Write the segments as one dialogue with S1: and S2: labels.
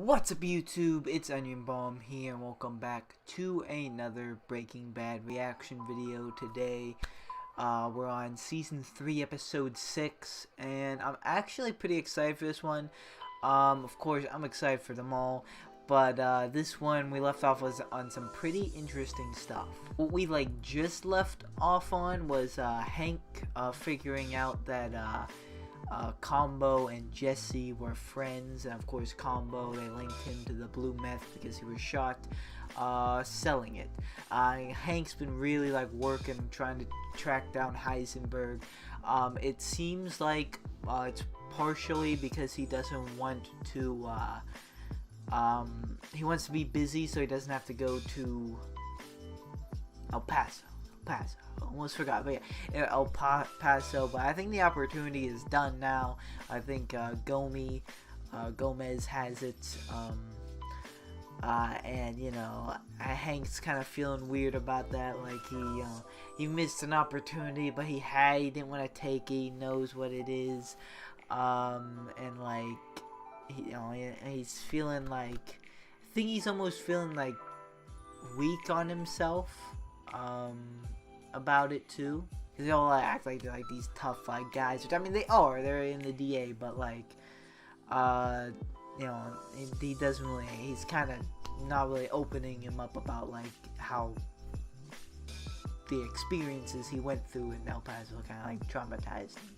S1: What's up YouTube, it's Onion Bomb here and welcome back to another Breaking Bad reaction video. Today we're on season 3 episode 6 and I'm actually pretty excited for this one. Of course I'm excited for them all, but this one we left off was on some pretty interesting stuff. What we just left off on was Hank figuring out that Combo and Jessie were friends, and of course Combo, they linked him to the blue meth because he was shot selling it. Hank's been really working, trying to track down Heisenberg. It seems like it's partially because he doesn't want to he wants to be busy so he doesn't have to go to El Paso. Almost forgot, but yeah, El Paso. But I think the opportunity is done now. I think Gomez has it, and you know, Hank's kind of feeling weird about that. Like he missed an opportunity, but he didn't want to take it. He knows what it is, and he's feeling I think he's almost feeling weak on himself. About it too, because they all act like they're these tough guys, which I mean they are. They're in the DA, but you know, he doesn't really. He's kind of not really opening him up about how the experiences he went through in El Paso kind of traumatized him,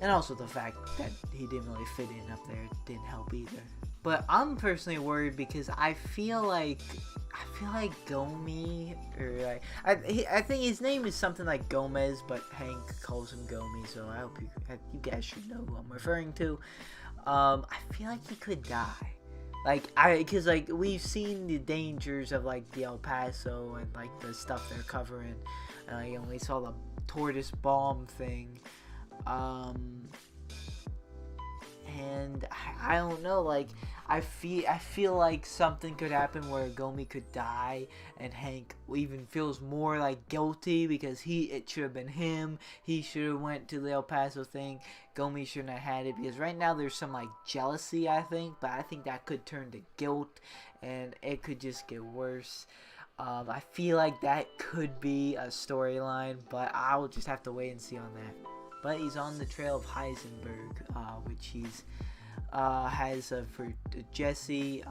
S1: and also the fact that he didn't really fit in up there didn't help either. But I'm personally worried because I feel like Gomez, or I think his name is something like Gomez, but Hank calls him Gomez, so I hope you guys should know who I'm referring to. I feel like he could die, because we've seen the dangers of the El Paso and the stuff they're covering. We saw the tortoise bomb thing, and I don't know, I feel like something could happen where Gomez could die, and Hank even feels more guilty because it should have been him. He should have went to the El Paso thing. Gomez shouldn't have had it, because right now there's some jealousy, I think, but I think that could turn to guilt, and it could just get worse. I feel like that could be a storyline, but I'll just have to wait and see on that. But he's on the trail of Heisenberg, which he's has for Jessie,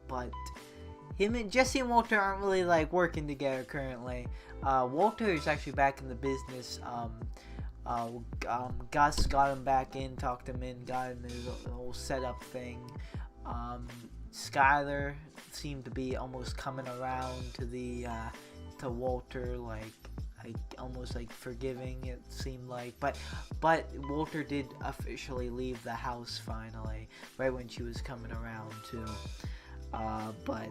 S1: but Jessie and Walter aren't really working together currently. Walter is actually back in the business. Gus got him back in, talked him in, got him his whole setup thing. Skyler seemed to be almost coming around to the to Walter, almost forgiving, it seemed but Walter did officially leave the house finally, right when she was coming around too. But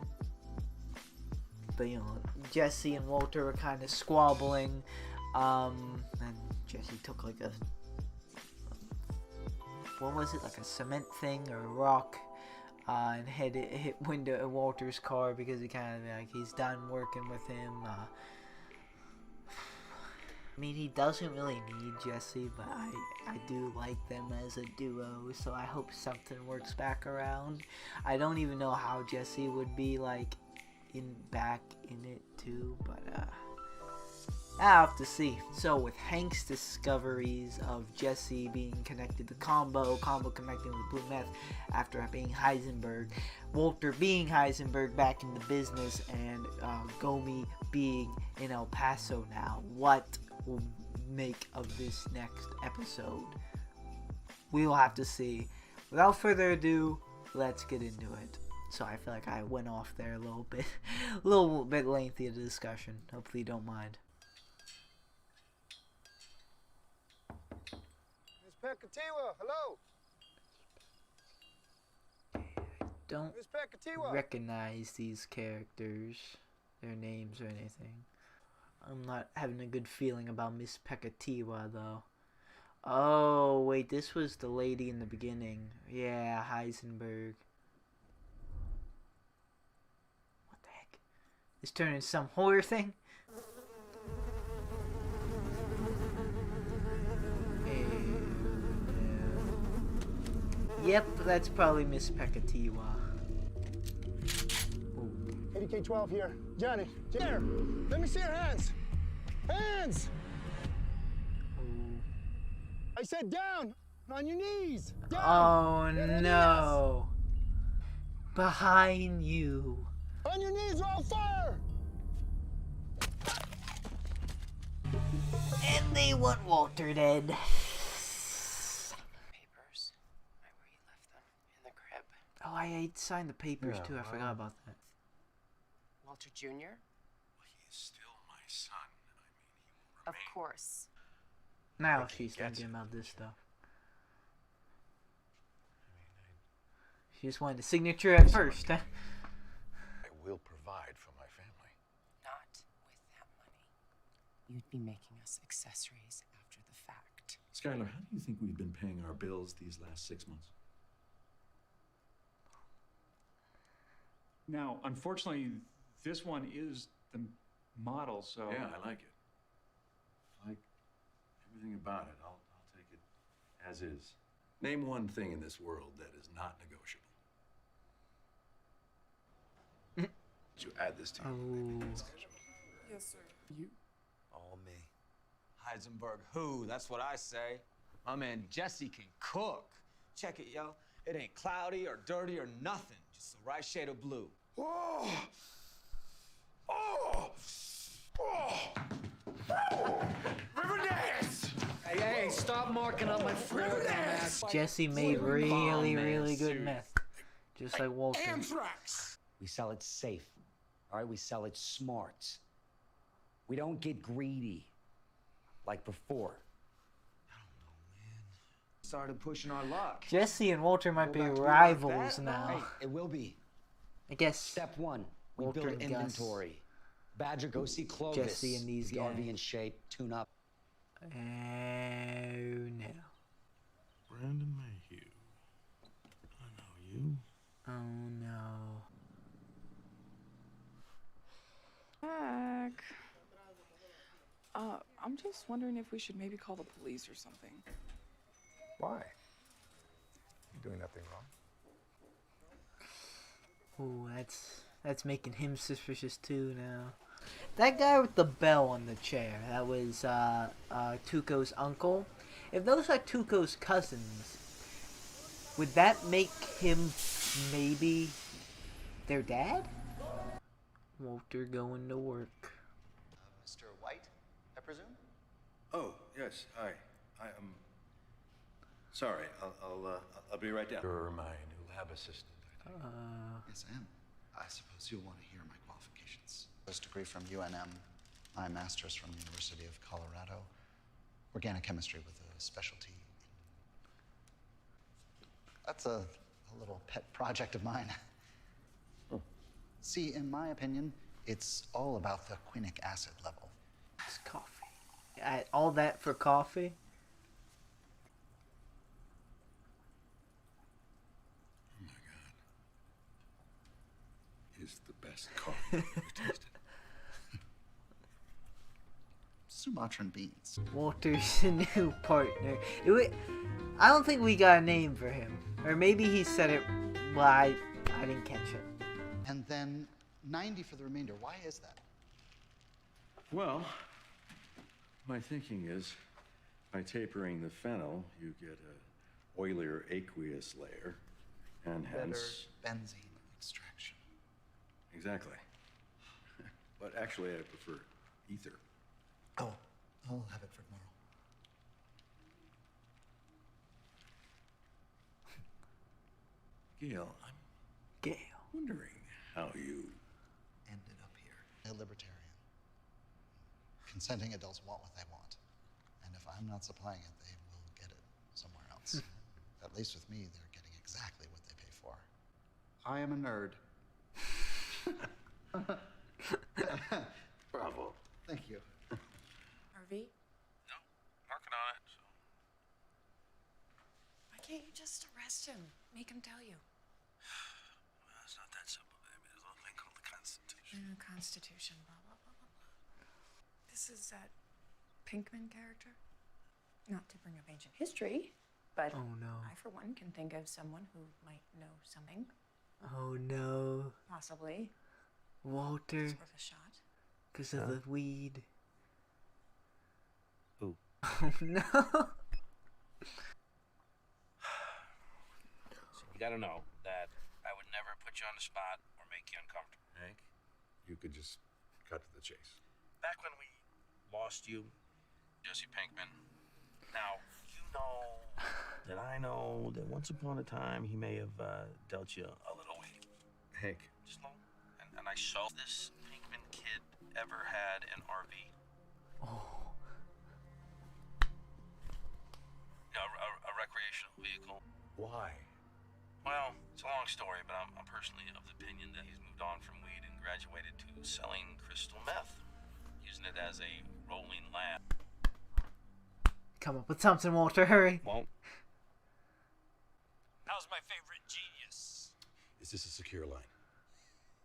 S1: you know, Jessie and Walter were kind of squabbling, and Jessie took what was it, a cement thing or a rock, and hit window in Walter's car because he kind of he's done working with him. I mean, he doesn't really need Jessie, but I do like them as a duo, so I hope something works back around. I don't even know how Jessie would be back in it too, but I'll have to see. So with Hank's discoveries of Jessie being connected to Combo connecting with Blue Meth after being Heisenberg, Walter being Heisenberg back in the business, and Gomez being in El Paso now, what will make of this next episode? We will have to see. Without further ado, let's get into it. So I feel like I went off there a little bit lengthy of the discussion. Hopefully you don't mind.
S2: Miss Pecatiwa, hello.
S1: Don't recognize these characters, their names or anything. I'm not having a good feeling about Miss Pecatiwa though. Oh wait, this was the lady in the beginning. Yeah, Heisenberg. What the heck? This turned into some horror thing? Yep, that's probably Miss Pecatiwa.
S2: MK12 here. Johnny, here. Let me see your hands. Hands! I said down! On your knees! Down!
S1: Oh no! Behind you.
S2: On your knees or I'll fire!
S1: And they want Walter dead.
S3: Papers. Right where you left them. In the crib.
S1: Oh, I signed the papers too. I forgot about that.
S3: Walter Jr.?
S4: Well, he is still my son. I mean, he will
S3: Of
S4: remain.
S3: course.
S1: Now she's thinking about this stuff. She just wanted the signature at first. Huh?
S4: I will provide for my family.
S3: Not with that money. You'd be making us accessories after the fact.
S4: Skylar, how do you think we've been paying our bills these last 6 months?
S5: Now, unfortunately, this one is the model, so...
S4: Yeah, I like it. I like everything about it. I'll take it as is. Name one thing in this world that is not negotiable. Did you add this to your payment schedule?
S6: Yes, sir.
S5: You...
S7: All me. Heisenberg who? That's what I say. My man Jessie can cook. Check it, yo. It ain't cloudy or dirty or nothing. Just the right shade of blue.
S4: Oh! Oh! Oh! Oh! Riverdance!
S7: Hey, stop marking up my floor, dumbass.
S1: Jessie made really good meth. Just like Walter.
S4: Anthrax!
S8: We sell it safe, all right? We sell it smart. We don't get greedy like before.
S7: Started pushing our luck.
S1: Jessie and Walter might be
S7: Go back to me like
S1: rivals
S7: that?
S1: now.
S8: Hey, it will be.
S1: I guess
S8: Step one, we
S1: Walter
S8: build
S1: and Gus.
S8: inventory. Badger, go see Clovis.
S1: Jessie and these
S8: Get the RV
S1: guys.
S8: in shape, tune up.
S1: Oh no.
S4: Brandon Mayhew. I know you.
S1: Oh no.
S6: Back. I'm just wondering if we should maybe call the police or something.
S2: Why? You're doing nothing wrong.
S1: Ooh, that's making him suspicious too now. That guy with the bell on the chair, that was Tuco's uncle. If those are Tuco's cousins, would that make him maybe their dad? Walter going to work.
S9: Mr. White, I presume?
S4: Oh, yes. Hi. Sorry. I'll be right down. You're my new lab assistant.
S9: Yes, I am. I suppose you'll want to hear my qualifications. First degree from UNM. My master's from the University of Colorado. Organic chemistry with a specialty in... That's a little pet project of mine. See, in my opinion, it's all about the quinic acid level.
S1: It's coffee. All that for coffee?
S4: Oh my God. It's the best coffee I've ever tasted.
S9: Sumatran beans.
S1: Walter's new partner. I don't think we got a name for him. Or maybe he said it, well, I didn't catch it.
S9: And then 90 for the remainder. Why is that?
S4: Well, my thinking is by tapering the phenyl, you get a oilier aqueous layer, and hence...
S9: Benzene extraction.
S4: Exactly. But actually, I prefer ether.
S9: Oh, I'll have it for tomorrow.
S4: Gail, I'm wondering how you...
S9: Ended up here. A libertarian. Consenting adults want what they want. And if I'm not supplying it, they will get it somewhere else. At least with me, they're getting exactly what they pay for. I am a nerd.
S4: Bravo.
S9: Thank you.
S6: RV?
S4: No, working on it, so...
S3: Why can't you just arrest him? Make him tell you.
S4: Well, it's not that simple, baby. There's a little thing called the Constitution.
S3: Constitution, blah, blah, blah, blah, blah. This is that Pinkman character? Not to bring up ancient history, but
S1: Oh no.
S3: I, for one, can think of someone who might know something.
S1: Oh no.
S3: Possibly.
S1: Walter,
S3: It's worth a shot.
S1: because of the weed.
S10: Who?
S1: Oh no.
S10: So you gotta know that I would never put you on the spot or make you uncomfortable.
S4: Hank, you could just cut to the chase.
S10: Back when we lost you, Jesse Pinkman. Now, you know that I know that once upon a time he may have dealt you a little weight.
S4: Hank,
S10: Just know, and I saw this Pinkman kid ever had an RV.
S1: Oh.
S10: A recreational vehicle.
S4: why?
S10: Well, it's a long story, but I'm personally of the opinion that he's moved on from weed and graduated to selling crystal meth, using it as a rolling lab.
S1: Come up with something, Walter. Hurry.
S10: Won't.
S11: How's my favorite genius?
S4: Is this a secure line?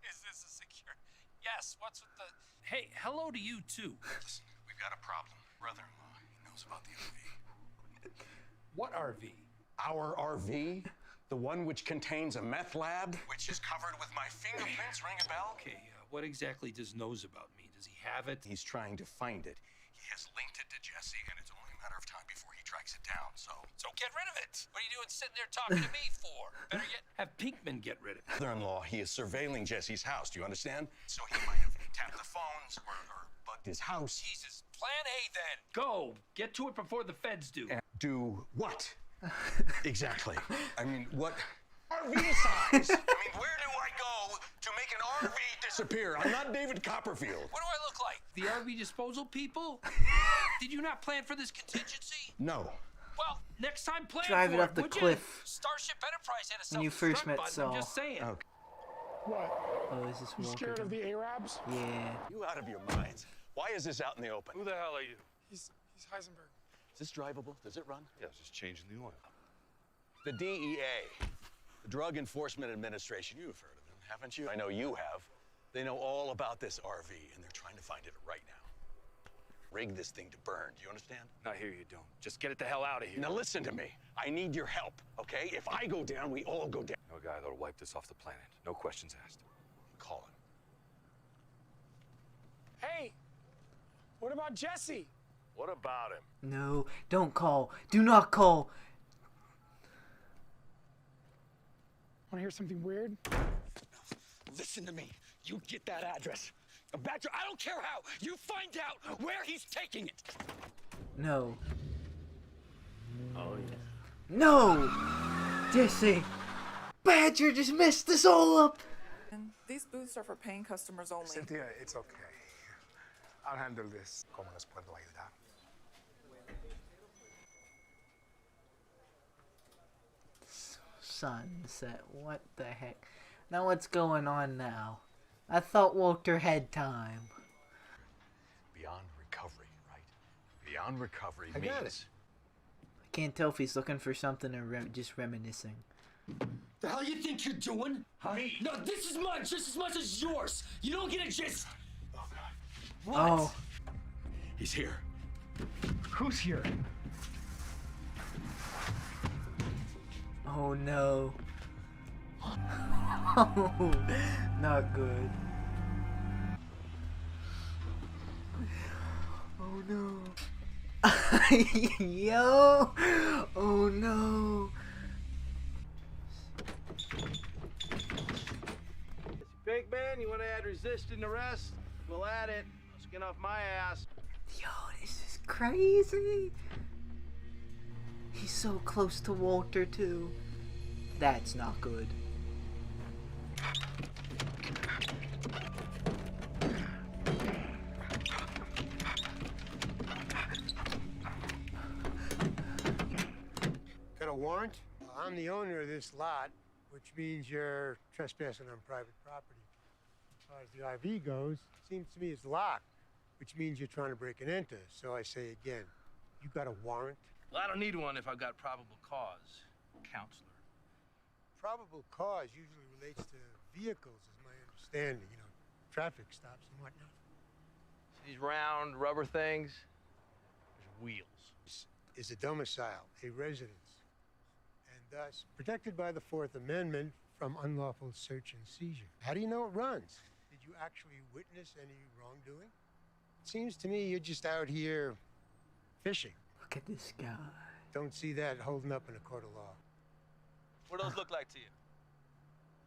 S11: Is this a secure? Yes, what's with the... Hey, hello to you, too.
S4: Listen, we've got a problem. Brother-in-law, he knows about the RV.
S11: What RV?
S2: Our RV? The one which contains a meth lab?
S4: Which is covered with my fingerprints, ring a bell?
S11: Okay, what exactly does knows about me? Does he have it?
S2: He's trying to find it.
S4: He has linked it to Jessie, and it's only a matter of time before he tracks it down, so...
S11: So get rid of it. What are you doing sitting there talking to me for? Better yet, have Pinkman get rid of it.
S2: Brother-in-law, he is surveilling Jesse's house. Do you understand?
S4: So he might have tapped the phones or bugged
S2: His house.
S11: Jesus, plan A then. Go, get to it before the feds do.
S2: And do what? Exactly. I mean, what? RV size! I mean, where do I go to make an RV disappear? I'm not David Copperfield.
S11: What do I look like? The RV disposal people? Did you not plan for this contingency?
S2: No.
S11: Well, next time plan
S1: Drive
S11: for
S1: it up the
S11: would
S1: cliff.
S11: Ya? Starship Enterprise had a
S1: When you first
S11: self-destruct
S1: met
S11: button,
S1: Saul.
S11: I'm just saying.
S2: Okay. What?
S1: Oh, is this
S2: You
S1: Walter?
S2: scared of the Arabs?
S1: Yeah.
S2: You out of your minds. Why is this out in the open?
S11: Who the hell are you?
S6: He's Heisenberg.
S2: Is this drivable? Does it run?
S4: Yeah, it's just changing the oil.
S2: The DEA, the Drug Enforcement Administration, you've heard of them, haven't you? I know you have. They know all about this RV, and they're trying to find it right now. Rig this thing to burn, do you understand?
S11: I hear you don't. Just get it the hell out of here.
S2: Now listen to me. I need your help, okay? If I go down, we all go down.
S4: No guy that'll wipe this off the planet. No questions asked.
S2: Call him.
S11: Hey, what about Jessie?
S2: What about him?
S1: No, don't call. Do not call.
S11: Want to hear something weird?
S8: Listen to me. You get that address. Badger, I don't care how. You find out where he's taking it.
S1: No.
S10: Oh, yeah.
S1: No! Jesse! Badger just messed us all up!
S6: And these booths are for paying customers only.
S2: Cynthia, it's okay. I'll handle this. ¿Cómo les puedo ayudar?
S1: Sunset, what the heck? Now what's going on now? I thought Walter had time.
S4: Beyond recovery, right? Beyond recovery
S2: I
S4: means...
S2: got it.
S1: I can't tell if he's looking for something or just reminiscing.
S8: The hell you think you're doing? Huh? No, this is mine just as much as yours. You don't get a just.
S4: Oh, God.
S8: What?
S1: Oh,
S2: He's here.
S11: Who's here?
S1: oh no. Oh, not good. Oh no. Yo! Oh no.
S12: Big man, you want to add resisting arrest? We'll add it. Skin off my ass.
S1: Yo, this is crazy. He's so close to Walter too. That's not good.
S2: Got a warrant? I'm the owner of this lot, which means you're trespassing on private property. As far as the RV goes, seems to me it's locked, which means you're trying to break and enter. So I say again, you got a warrant?
S12: Well, I don't need one if I've got probable cause, counselor.
S2: Probable cause usually relates to vehicles, is my understanding. You know, traffic stops and whatnot.
S12: These round rubber things, there's wheels.
S2: Is a domicile, a residence, and thus protected by the Fourth Amendment from unlawful search and seizure. How do you know it runs? Did you actually witness any wrongdoing? It seems to me you're just out here fishing.
S1: Look at this guy.
S2: Don't see that holding up in a court of law.
S12: What do those look like to you?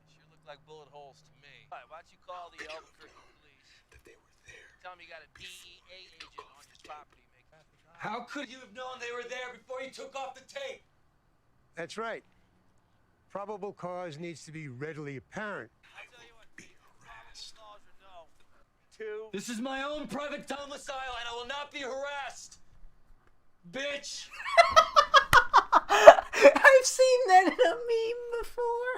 S12: They sure look like bullet holes to me. All right, why don't you call the Albuquerque police?
S4: That they were there.
S12: Tell them you got a DEA agent on your property.
S7: How could you have known they were there before you took off the tape?
S2: That's right. Probable cause needs to be readily apparent.
S12: I tell you what, Pete, probable cause or no. 2.
S7: This is my own private domicile, and I will not be harassed. Bitch!
S1: I've seen that in a meme before.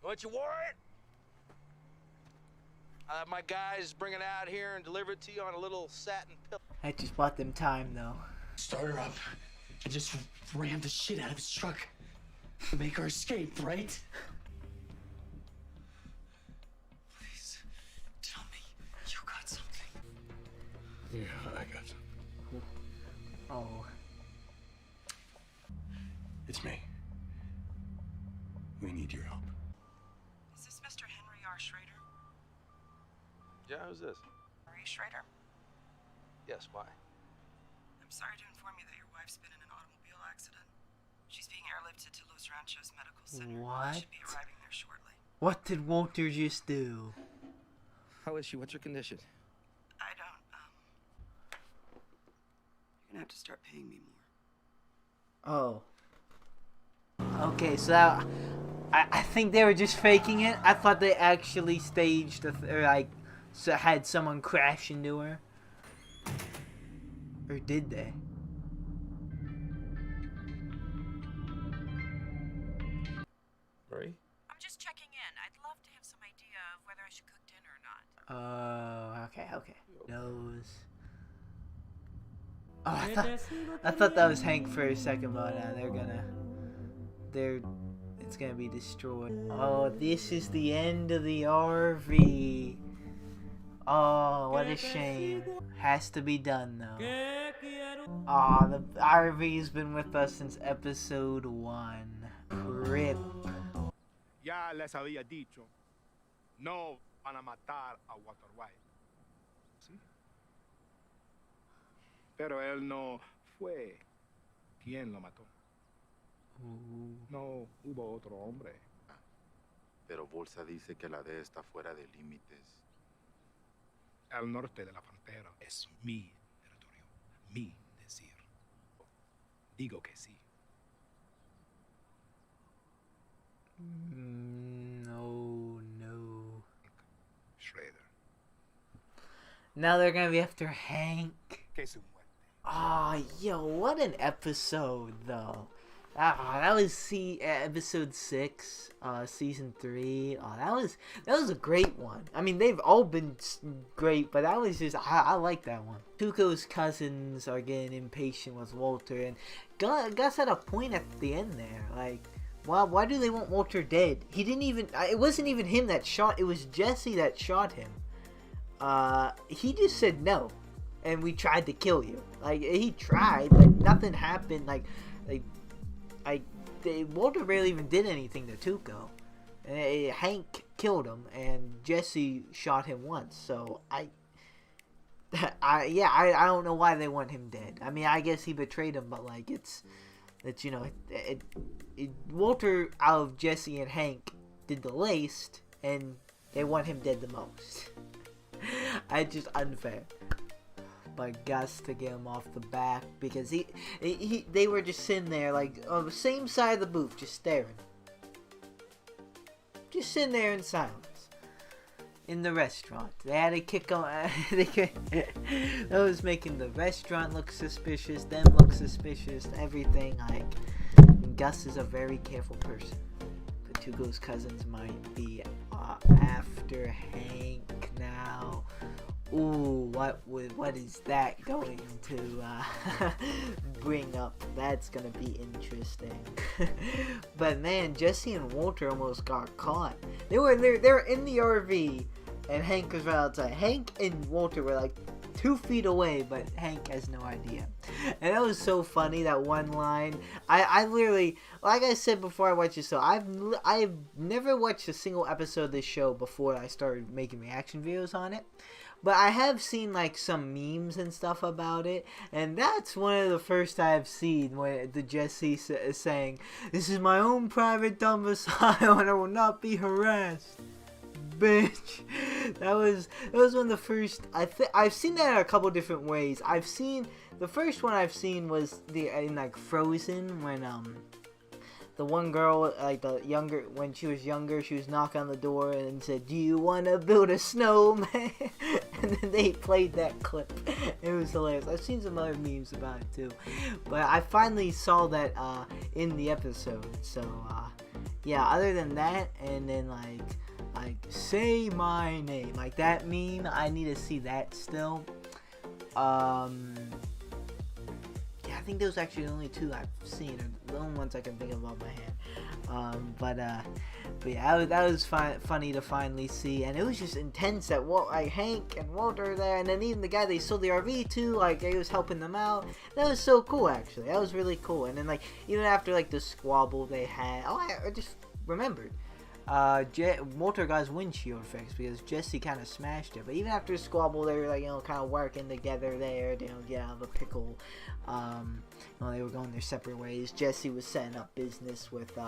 S12: What you warrant? I'll have my guys bring it out here and deliver it to you on a little satin pillow.
S1: I just bought them time though.
S8: Start her up and just ram the shit out of his truck to make her escape, right? Please, tell me you got something.
S4: Yeah, I got some.
S1: Oh.
S4: It's me. We need your help.
S3: Is this Mr. Henry R. Schrader?
S12: Yeah, who's this?
S3: Marie Schrader?
S12: Yes, why?
S3: I'm sorry to inform you that your wife's been in an automobile accident. She's being airlifted to Los Ranchos Medical Center.
S1: What?
S3: Should be arriving there shortly.
S1: What did Walter just do?
S12: How is she? What's her condition?
S3: I don't, You're gonna have to start paying me more.
S1: Oh. Okay, so that, I think they were just faking it. I thought they actually staged or like so had someone crash into her. Or did they?
S12: Marie?
S3: I'm just checking in. I'd love to have some idea of whether I should cook dinner or not.
S1: Oh, okay. Nose. Oh, I thought that was Hank for a second, but it's gonna be destroyed. Oh, this is the end of the RV. Oh, what a shame. Has to be done though. Oh, the RV's been with us since episode 1. Rip.
S13: Ya les había dicho, no van a matar a Walter White. ¿Sí? Pero él no fue quien lo mató. No hubo otro hombre.
S14: Pero Bolsa dice que la D está fuera de límites.
S13: Al norte de la frontera es mi territorio, mi decir. Digo que sí.
S1: No.
S13: Schrader.
S1: Now they're gonna be after Hank. Oh, yo, what an episode, though. That was episode 6, season 3. Oh, that was a great one. I mean, they've all been great, but that was just I like that one. Tuco's cousins are getting impatient with Walter, and Gus had a point at the end there. Like, why do they want Walter dead? He didn't even. It wasn't even him that shot. It was Jessie that shot him. He just said no, and we tried to kill you. Like, he tried, but nothing happened. Walter barely even did anything to Tuco. Hank killed him, and Jessie shot him once. So I don't know why they want him dead. I mean, I guess he betrayed him, but like it's Walter out of Jessie and Hank did the least, and they want him dead the most. It's just unfair. But Gus to get him off the back because they were just sitting there like on the same side of the booth, just staring, just sitting there in silence in the restaurant. They had to kick on. That was making the restaurant look suspicious, them look suspicious, everything. Like, Gus is a very careful person. But Tuco's cousins might be after Hank now. Ooh, what is that going to bring up? That's gonna be interesting. But man, Jessie and Walter almost got caught. They were in the RV, and Hank was right outside. Hank and Walter were like 2 feet away, but Hank has no idea. And that was so funny, that one line. I literally, like I said before I watched this show, I've never watched a single episode of this show before I started making reaction videos on it. But I have seen like some memes and stuff about it, and that's one of the first I've seen when the Jessie is saying, "This is my own private domicile and I will not be harassed." Bitch, that was one of the first. I've seen that in a couple different ways. The first one I've seen was in like Frozen, when the one girl, like when she was younger, she was knocking on the door and said, "Do you want to build a snowman?" And then they played that clip. It was hilarious. I've seen some other memes about it too, but I finally saw that in the episode. So yeah, other than that, and then like say my name, like that meme, I need to see that still. Yeah, I think those are actually the only two I've seen, or the only ones I can think of off my hand. But yeah, that was funny to finally see, and it was just intense that Hank and Walter were there, and then even the guy they sold the RV to, like, he was helping them out. That was so cool, actually. That was really cool. And then like even after like the squabble they had, I just remembered. Walter got his windshield fixed because Jessie kind of smashed it. But even after the squabble, they were like, kind of working together there, get out of the pickle. They were going their separate ways. Jessie was setting up business with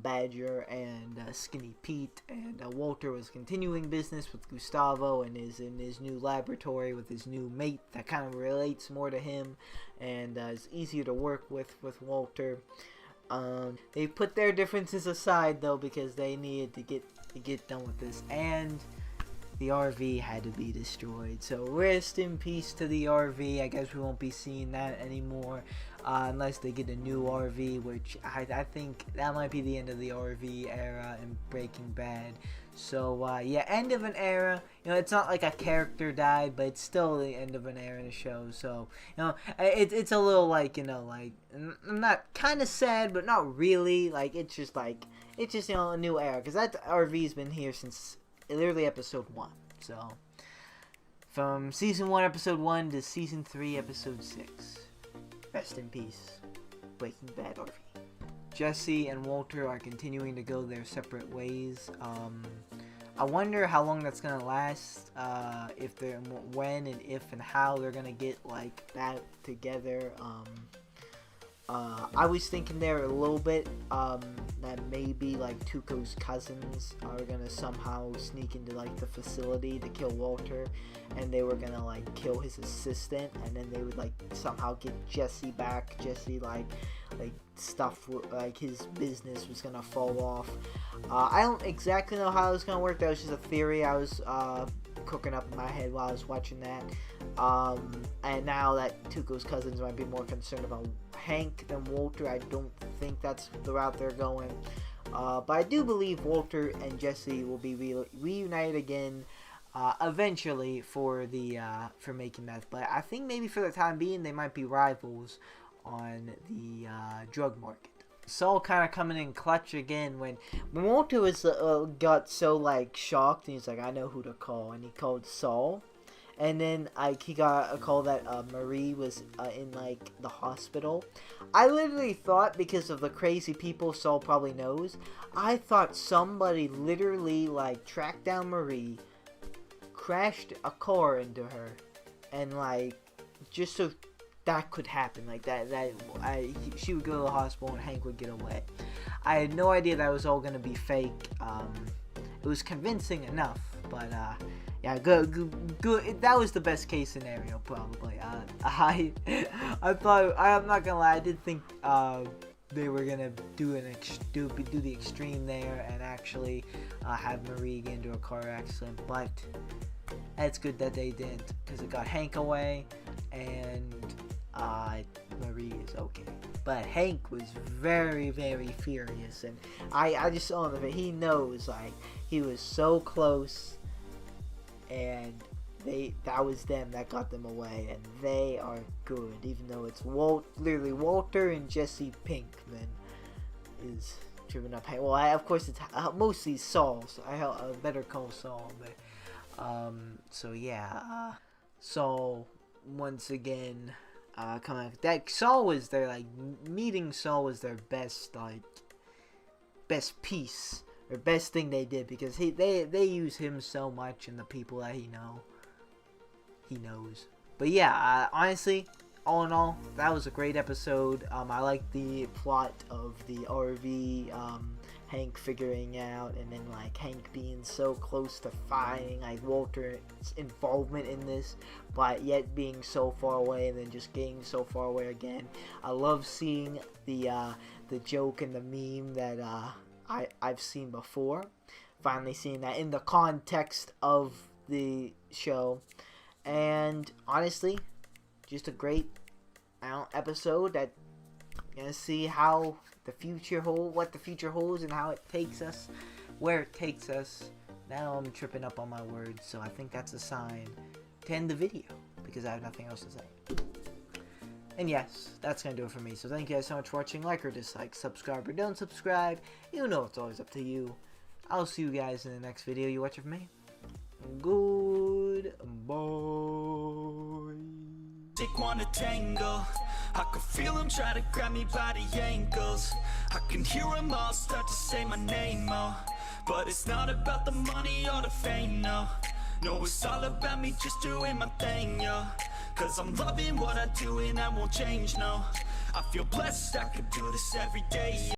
S1: Badger and Skinny Pete, and Walter was continuing business with Gustavo and is in his new laboratory with his new mate that kind of relates more to him and is easier to work with Walter. They put their differences aside though because they needed to get done with this, and the RV had to be destroyed. So rest in peace to the RV. I guess we won't be seeing that anymore unless they get a new RV, which I think that might be the end of the RV era in Breaking Bad. So yeah, end of an era. It's not like a character died, but it's still the end of an era in the show. So it's a little like like, I'm not kind of sad, but not really. Like it's just a new era, because that RV's been here since literally episode 1. So from season 1 episode 1 to season 3 episode 6. Rest in peace, Breaking Bad RV. Jessie and Walter are continuing to go their separate ways. I wonder how long that's gonna last. When and if and how they're gonna get like back together. I was thinking there a little bit that maybe like Tuco's cousins are gonna somehow sneak into like the facility to kill Walter, and they were gonna like kill his assistant, and then they would like somehow get Jessie back. Jessie like stuff like his business was gonna fall off. I don't exactly know how it was gonna work. That was just a theory I was cooking up in my head while I was watching that. And now that Tuco's cousins might be more concerned about Hank than Walter, I don't think that's the route they're going. But I do believe Walter and Jessie will be reunited again eventually for making meth. But I think maybe for the time being they might be rivals on the drug market. Saul kind of coming in clutch again when Walter was got so like shocked, and he's like, I know who to call, and he called Saul. And then he got a call that Marie was in like the hospital. I literally thought, because of the crazy people Saul probably knows, I thought somebody literally like tracked down Marie, crashed a car into her, and like just so that could happen, like she would go to the hospital and Hank would get away. I had no idea that was all gonna be fake. It was convincing enough, but yeah, good. That was the best case scenario, probably. I thought, I'm not gonna lie, I did think they were gonna do the extreme there and actually have Marie get into a car accident, but it's good that they didn't, because it got Hank away and Marie is okay. But Hank was very, very furious, and I just saw him. He knows, like, he was so close, and that was them that got them away, and they are good, even though it's literally Walter and Jessie Pinkman is driven up. Well, of course it's mostly Saul, so I better call Saul, but so yeah. Saul once again coming. That Saul was their like meeting Saul was their best best piece or best thing they did, because they use him so much and the people that he knows. But yeah, honestly, all in all, that was a great episode. I like the plot of the RV, Hank figuring out, and then like Hank being so close to finding like Walter's involvement in this, but yet being so far away and then just getting so far away again. I love seeing the joke and the meme that I've seen before. Finally seeing that in the context of the show. And honestly, just a great episode that gonna see how the future what the future holds and how it takes us, where it takes us. Now I'm tripping up on my words, so I think that's a sign to end the video, because I have nothing else to say. And yes, that's gonna do it for me. So thank you guys so much for watching. Like or dislike, subscribe or don't subscribe. You know it's always up to you. I'll see you guys in the next video you watch of me. Goodbye.
S15: Take one to tango. I can feel them try to grab me by the ankles. I can hear them all start to say my name, oh. But it's not about the money or the fame, no. No, it's all about me just doing my thing, yo. Cause I'm loving what I do and I won't change, no. I feel blessed, I could do this every day.